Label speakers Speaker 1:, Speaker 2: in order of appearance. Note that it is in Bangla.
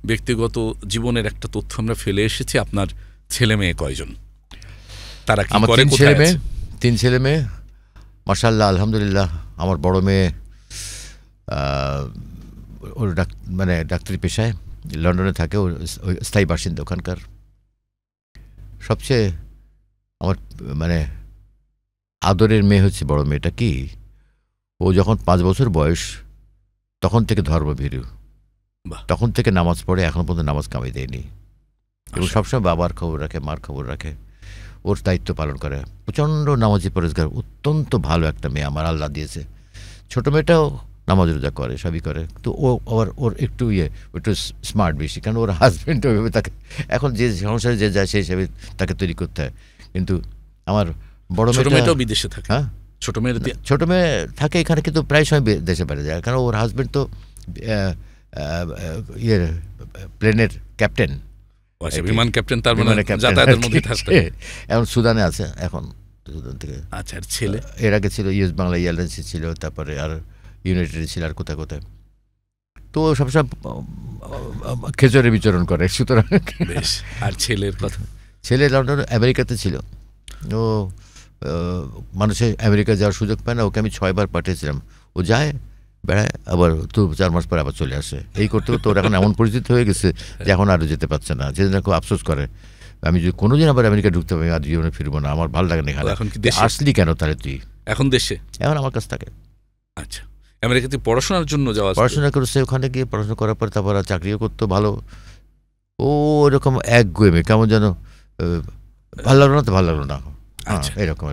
Speaker 1: ব্যক্তিগত জীবনের একটা তথ্য আমরা ফেলে এসেছি। আপনার ছেলে মেয়ে কয়জন, তারা কি
Speaker 2: আমার
Speaker 1: করে, কোথায় আছে?
Speaker 2: 3 ছেলে মেয়ে, মাশাআল্লাহ আলহামদুলিল্লাহ। আমার বড় মেয়ে ওর মানে ডাক্তারি পেশায় লন্ডনে থাকে, ওর স্থায়ী বাসিন্দা ওখানকার। সবচেয়ে আমার মানে আদরের মেয়ে হচ্ছে বড় মেয়েটা। কি, ও যখন 5 বছর বয়স তখন থেকে ধর্মভীরু, তখন থেকে নামাজ পড়ে, এখন পর্যন্ত নামাজ কামাই দেয়নি, এবং সবসময় বাবার খবর রাখে, মার খবর রাখে, ওর দায়িত্ব পালন করে। প্রচণ্ড নামাজি পরেজগার, অত্যন্ত ভালো একটা মেয়ে আমার আল্লাহ দিয়েছে। ছোট মেয়েটাও নামাজ রোজা করে, সবই করে, তো ও আবার ওর একটু একটু স্মার্ট বেশি, কারণ ওর হাজব্যান্ড ওইভাবে তাকে এখন যে সংসারে যে যায় সেই হিসাবে তাকে তৈরি করতে হয়। কিন্তু আমার বড় মেয়েটাও
Speaker 1: বিদেশে থাকে।
Speaker 2: হ্যাঁ, ছোট মেয়ে থাকে এখানে, কিন্তু প্রায় সময় দেশে বাইরে যায়, কারণ ওর হাজব্যান্ড তো প্লেনের ক্যাপ্টেন,
Speaker 1: বিমান ক্যাপ্টেন, তার মানে যাতায়াতের মধ্যে থাকতে।
Speaker 2: এখন সুদানে আছে, এখন সুদান থেকে।
Speaker 1: আচ্ছা, আর ছেলে?
Speaker 2: এর আগে ছিল ইউএস বাংলা এয়ারলাইন্সে ছিল, তারপরে আর ইউনাইটেড ছিল, আর কোথায় কোথায়। তো সবসময় খেজুরে বিচরণ করে, সুতরাং।
Speaker 1: আর ছেলের কথা?
Speaker 2: ছেলে লন্ডন আমেরিকাতে ছিল। ও মানুষের আমেরিকা যাওয়ার সুযোগ পায় না, ওকে আমি 6 বার পাঠিয়েছিলাম। ও যায়, বেড়ায়, আবার 4 মাস পরে আবার চলে আসে। এই করতে করতে ওর এখন এমন পরিস্থিতি হয়ে গেছে যে এখন আরও যেতে পারছে না, যেদিন খুব আফসোস করে। আমি যদি কোনোদিন আবার আমেরিকা ঢুকতে পারি, আর জীবনে ফিরবো না, আমার ভালো লাগে না।
Speaker 1: এখন কি
Speaker 2: আসলি কেন তাহলে তুই?
Speaker 1: এখন দেশে, এখন
Speaker 2: আমার কাছে থাকে।
Speaker 1: আচ্ছা, আমেরিকাতে পড়াশোনার জন্য যাওয়া?
Speaker 2: পড়াশোনা করেছে, ওখানে গিয়ে পড়াশোনা করার পর তারপর চাকরিও করতো ভালো। ও এরকম একগুয়েমে, কেমন যেন ভালো লাগলো না তো ভালো লাগলো না, এরকম।